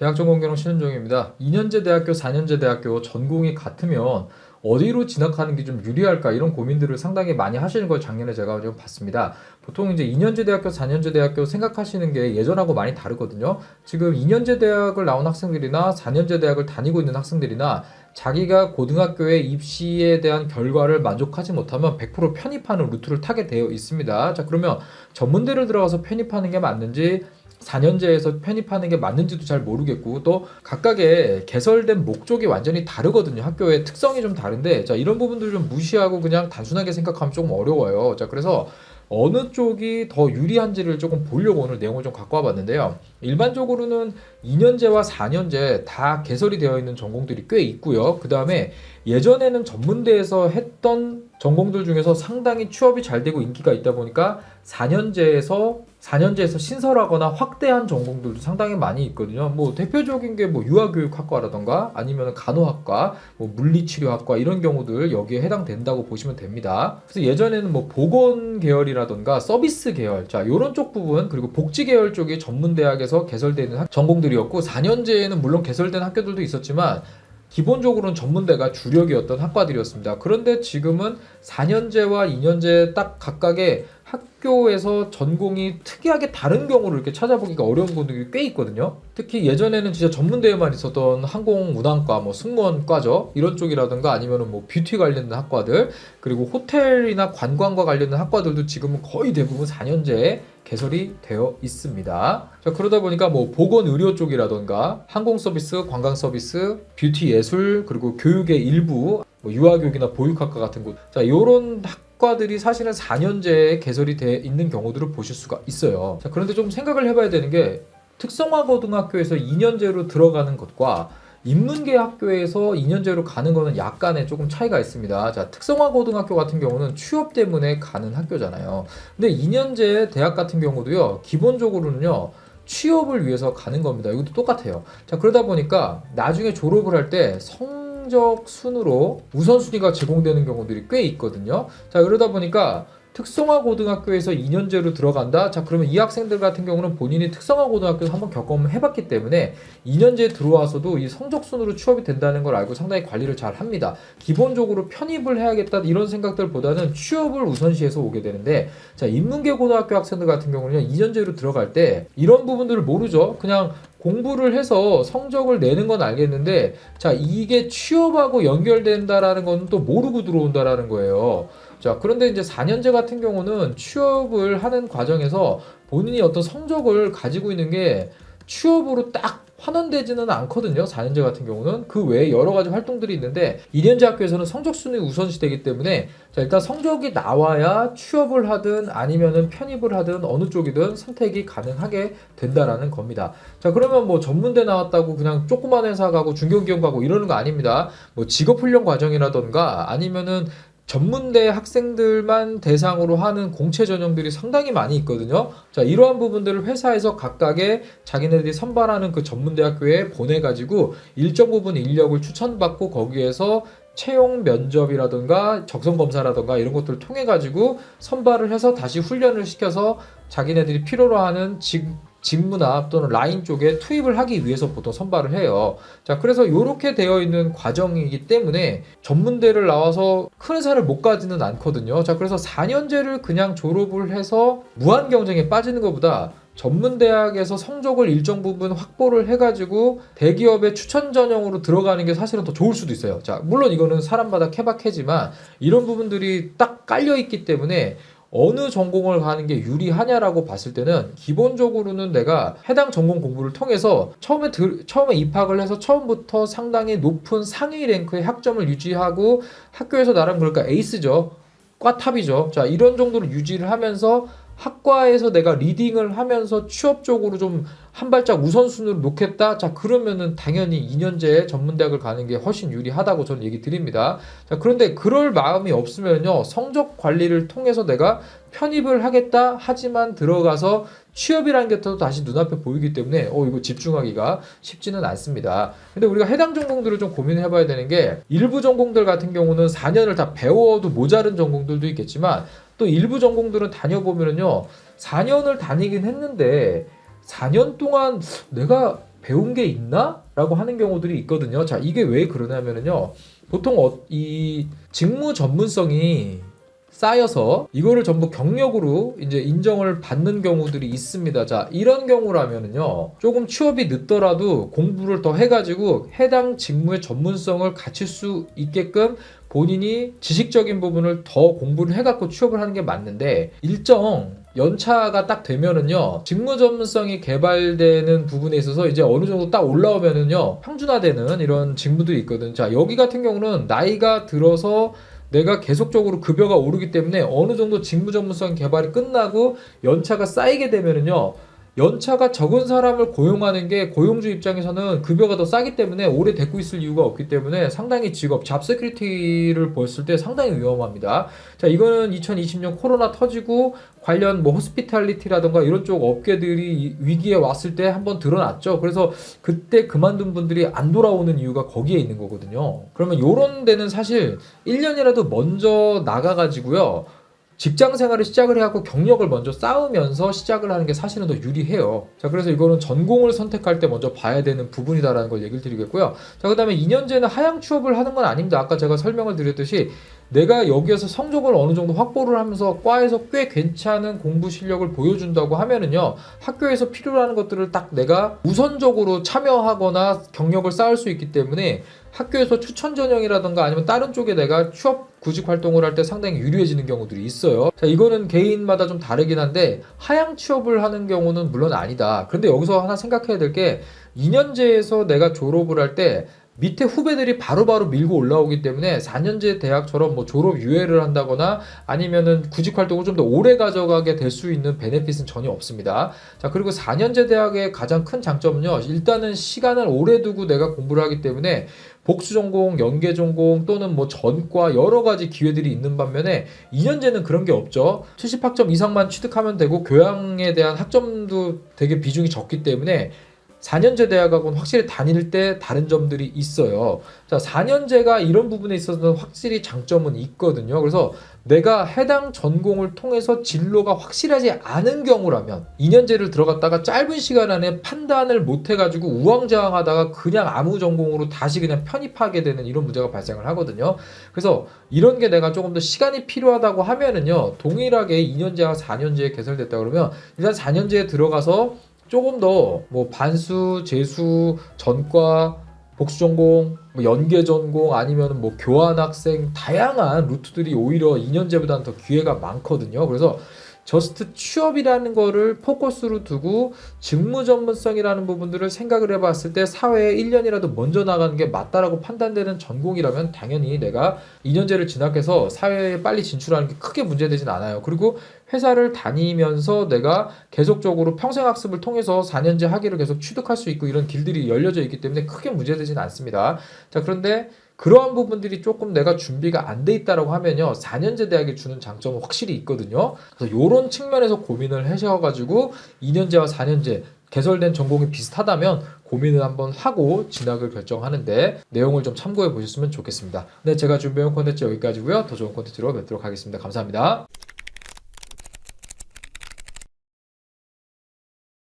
대학 전공경영 신은종입니다. 2년제 대학교, 4년제 대학교 전공이 같으면 어디로 진학하는 게 좀 유리할까 이런 고민들을 상당히 많이 하시는 걸 작년에 제가 좀 봤습니다. 보통 이제 2년제 대학교, 4년제 대학교 생각하시는 게 예전하고 많이 다르거든요. 지금 2년제 대학을 나온 학생들이나 4년제 대학을 다니고 있는 학생들이나 자기가 고등학교에 입시에 대한 결과를 만족하지 못하면 100% 편입하는 루트를 타게 되어 있습니다. 자, 그러면 전문대를 들어가서 편입하는 게 맞는지 4년제에서 편입하는 게 맞는지도 잘 모르겠고, 또 각각의 개설된 목적이 완전히 다르거든요. 학교의 특성이 좀 다른데, 자, 이런 부분들을 좀 무시하고 그냥 단순하게 생각하면 조금 어려워요. 자, 그래서 어느 쪽이 더 유리한지를 조금 보려고 오늘 내용을 좀 갖고 와봤는데요. 일반적으로는 2년제와 4년제 다 개설이 되어 있는 전공들이 꽤 있고요. 그 다음에 예전에는 전문대에서 했던 전공들 중에서 상당히 취업이 잘 되고 인기가 있다 보니까 4년제에서 신설하거나 확대한 전공들도 상당히 많이 있거든요. 뭐 대표적인 게 뭐 유아교육학과라던가 아니면 간호학과, 뭐 물리치료학과 이런 경우들 여기에 해당된다고 보시면 됩니다. 그래서 예전에는 뭐 보건 계열이라던가 서비스 계열, 자, 요런 쪽 부분, 그리고 복지 계열 쪽이 전문대학에서 개설되는 전공들이었고, 4년제에는 물론 개설된 학교들도 있었지만 기본적으로는 전문대가 주력이었던 학과들이었습니다. 그런데 지금은 4년제와 2년제 딱 각각의 학교에서 전공이 특이하게 다른 경우를 이렇게 찾아보기가 어려운 분들이 꽤 있거든요. 특히 예전에는 진짜 전문대에만 있었던 항공운항과, 뭐 승무원과죠, 이런 쪽이라든가 아니면은 뭐 뷰티 관련된 학과들, 그리고 호텔이나 관광과 관련된 학과들도 지금은 거의 대부분 4년제에 개설이 되어 있습니다. 자, 그러다 보니까 뭐 보건의료 쪽이라던가 항공서비스, 관광서비스, 뷰티 예술, 그리고 교육의 일부, 뭐 유아교육이나 보육학과 같은 곳, 자, 요런 학과들이 사실은 4년제에 개설이 되어 있는 경우들을 보실 수가 있어요. 자, 그런데 좀 생각을 해봐야 되는 게, 특성화 고등학교에서 2년제로 들어가는 것과 인문계 학교에서 2년제로 가는 거는 약간의 조금 차이가 있습니다. 자, 특성화 고등학교 같은 경우는 취업 때문에 가는 학교잖아요. 근데 2년제 대학 같은 경우도요, 기본적으로는요, 취업을 위해서 가는 겁니다. 이것도 똑같아요. 자, 그러다 보니까 나중에 졸업을 할 때 성적 순으로 우선순위가 제공되는 경우들이 꽤 있거든요. 자, 그러다 보니까 특성화 고등학교에서 2년제로 들어간다? 자, 그러면 이 학생들 같은 경우는 본인이 특성화 고등학교에서 한번 경험을 해봤기 때문에 2년제에 들어와서도 이 성적순으로 취업이 된다는 걸 알고 상당히 관리를 잘 합니다. 기본적으로 편입을 해야겠다 이런 생각들보다는 취업을 우선시해서 오게 되는데, 자, 인문계 고등학교 학생들 같은 경우는 2년제로 들어갈 때 이런 부분들을 모르죠. 그냥 공부를 해서 성적을 내는 건 알겠는데, 자, 이게 취업하고 연결된다라는 건 또 모르고 들어온다라는 거예요. 자, 그런데 이제 4년제 같은 경우는 취업을 하는 과정에서 본인이 어떤 성적을 가지고 있는 게 취업으로 딱 환원되지는 않거든요. 4년제 같은 경우는 그 외에 여러 가지 활동들이 있는데, 2년제 학교에서는 성적 순위 우선시되기 때문에, 자, 일단 성적이 나와야 취업을 하든 아니면은 편입을 하든 어느 쪽이든 선택이 가능하게 된다라는 겁니다. 자, 그러면 뭐 전문대 나왔다고 그냥 조그만 회사 가고 중견기업 가고 이러는 거 아닙니다. 뭐 직업훈련 과정이라던가 아니면은 전문대 학생들만 대상으로 하는 공채 전형들이 상당히 많이 있거든요. 자, 이러한 부분들을 회사에서 각각의 자기네들이 선발하는 그 전문대학교에 보내가지고 일정 부분 인력을 추천받고 거기에서 채용 면접이라든가 적성 검사라든가 이런 것들을 통해 가지고 선발을 해서 다시 훈련을 시켜서 자기네들이 필요로 하는 직무나 또는 라인 쪽에 투입을 하기 위해서 보통 선발을 해요. 자, 그래서 이렇게 되어 있는 과정이기 때문에 전문대를 나와서 큰 회사를 못 가지는 않거든요. 자, 그래서 4년제를 그냥 졸업을 해서 무한 경쟁에 빠지는 것보다 전문대학에서 성적을 일정 부분 확보를 해가지고 대기업의 추천 전형으로 들어가는 게 사실은 더 좋을 수도 있어요. 자, 물론 이거는 사람마다 케바케지만 이런 부분들이 딱 깔려있기 때문에 어느 전공을 가는 게 유리하냐라고 봤을 때는 기본적으로는 내가 해당 전공 공부를 통해서 처음에 입학을 해서 처음부터 상당히 높은 상위 랭크의 학점을 유지하고 학교에서 나름 그러니까 에이스죠. 꽈탑이죠. 자, 이런 정도로 유지를 하면서 학과에서 내가 리딩을 하면서 취업 쪽으로 좀 한 발짝 우선순위로 놓겠다? 자, 그러면은 당연히 2년제 전문대학을 가는 게 훨씬 유리하다고 저는 얘기 드립니다. 자, 그런데 그럴 마음이 없으면요, 성적 관리를 통해서 내가 편입을 하겠다 하지만 들어가서 취업이라는 게 또 다시 눈앞에 보이기 때문에 이거 집중하기가 쉽지는 않습니다. 근데 우리가 해당 전공들을 좀 고민을 해봐야 되는 게, 일부 전공들 같은 경우는 4년을 다 배워도 모자른 전공들도 있겠지만 또 일부 전공들은 다녀보면은요, 4년을 다니긴 했는데 4년 동안 내가 배운 게 있나? 라고 하는 경우들이 있거든요. 자, 이게 왜 그러냐면요. 보통 이 직무 전문성이 쌓여서 이거를 전부 경력으로 이제 인정을 받는 경우들이 있습니다. 자, 이런 경우라면은요, 조금 취업이 늦더라도 공부를 더 해가지고 해당 직무의 전문성을 갖출 수 있게끔 본인이 지식적인 부분을 더 공부를 해갖고 취업을 하는 게 맞는데, 일정 연차가 딱 되면은요, 직무 전문성이 개발되는 부분에 있어서 이제 어느 정도 딱 올라오면은요, 평준화되는 이런 직무들이 있거든요. 자, 여기 같은 경우는 나이가 들어서 내가 계속적으로 급여가 오르기 때문에 어느 정도 직무 전문성 개발이 끝나고 연차가 쌓이게 되면은요, 연차가 적은 사람을 고용하는 게 고용주 입장에서는 급여가 더 싸기 때문에 오래 데리고 있을 이유가 없기 때문에 상당히 직업, 잡세큐리티를 봤을 때 상당히 위험합니다. 자, 이거는 2020년 코로나 터지고 관련 뭐 호스피탈리티라든가 이런 쪽 업계들이 위기에 왔을 때 한번 드러났죠. 그래서 그때 그만둔 분들이 안 돌아오는 이유가 거기에 있는 거거든요. 그러면 요런 데는 사실 1년이라도 먼저 나가가지고요, 직장 생활을 시작을 해갖고 경력을 먼저 쌓으면서 시작을 하는 게 사실은 더 유리해요. 자, 그래서 이거는 전공을 선택할 때 먼저 봐야 되는 부분이다라는 걸 얘기를 드리겠고요. 자, 그 다음에 2년제는 하향 취업을 하는 건 아닙니다. 아까 제가 설명을 드렸듯이 내가 여기에서 성적을 어느 정도 확보를 하면서 과에서 꽤 괜찮은 공부 실력을 보여준다고 하면은요, 학교에서 필요로 하는 것들을 딱 내가 우선적으로 참여하거나 경력을 쌓을 수 있기 때문에 학교에서 추천 전형이라든가 아니면 다른 쪽에 내가 취업 구직 활동을 할 때 상당히 유리해지는 경우들이 있어요. 자, 이거는 개인마다 좀 다르긴 한데 하향 취업을 하는 경우는 물론 아니다. 그런데 여기서 하나 생각해야 될 게 2년제에서 내가 졸업을 할 때 밑에 후배들이 바로바로 밀고 올라오기 때문에 4년제 대학처럼 뭐 졸업 유예를 한다거나 아니면은 구직 활동을 좀 더 오래 가져가게 될 수 있는 베네핏은 전혀 없습니다. 자, 그리고 4년제 대학의 가장 큰 장점은요, 일단은 시간을 오래 두고 내가 공부를 하기 때문에 복수 전공, 연계 전공 또는 뭐 전과 여러 가지 기회들이 있는 반면에 2년제는 그런 게 없죠. 70학점 이상만 취득하면 되고 교양에 대한 학점도 되게 비중이 적기 때문에 4년제 대학하고는 확실히 다닐 때 다른 점들이 있어요. 자, 4년제가 이런 부분에 있어서는 확실히 장점은 있거든요. 그래서 내가 해당 전공을 통해서 진로가 확실하지 않은 경우라면 2년제를 들어갔다가 짧은 시간 안에 판단을 못 해가지고 우왕좌왕하다가 그냥 아무 전공으로 다시 그냥 편입하게 되는 이런 문제가 발생을 하거든요. 그래서 이런 게 내가 조금 더 시간이 필요하다고 하면은요, 동일하게 2년제와 4년제에 개설됐다 그러면 일단 4년제에 들어가서 조금 더 뭐 반수, 재수, 전과, 복수 전공, 뭐 연계 전공 아니면 뭐 교환 학생 다양한 루트들이 오히려 2년제보다는 더 기회가 많거든요. 그래서 저스트 취업이라는 거를 포커스로 두고 직무 전문성이라는 부분들을 생각을 해봤을 때 사회에 1년이라도 먼저 나가는 게 맞다라고 판단되는 전공이라면 당연히 내가 2년제를 진학해서 사회에 빨리 진출하는 게 크게 문제되진 않아요. 그리고 회사를 다니면서 내가 계속적으로 평생학습을 통해서 4년제 학위를 계속 취득할 수 있고 이런 길들이 열려져 있기 때문에 크게 문제되진 않습니다. 자, 그런데 그러한 부분들이 조금 내가 준비가 안 돼 있다라고 하면요, 4년제 대학이 주는 장점은 확실히 있거든요. 그래서 이런 측면에서 고민을 하셔가지고 2년제와 4년제 개설된 전공이 비슷하다면 고민을 한번 하고 진학을 결정하는데 내용을 좀 참고해 보셨으면 좋겠습니다. 네, 제가 준비한 콘텐츠 여기까지고요. 더 좋은 콘텐츠로 뵙도록 하겠습니다. 감사합니다.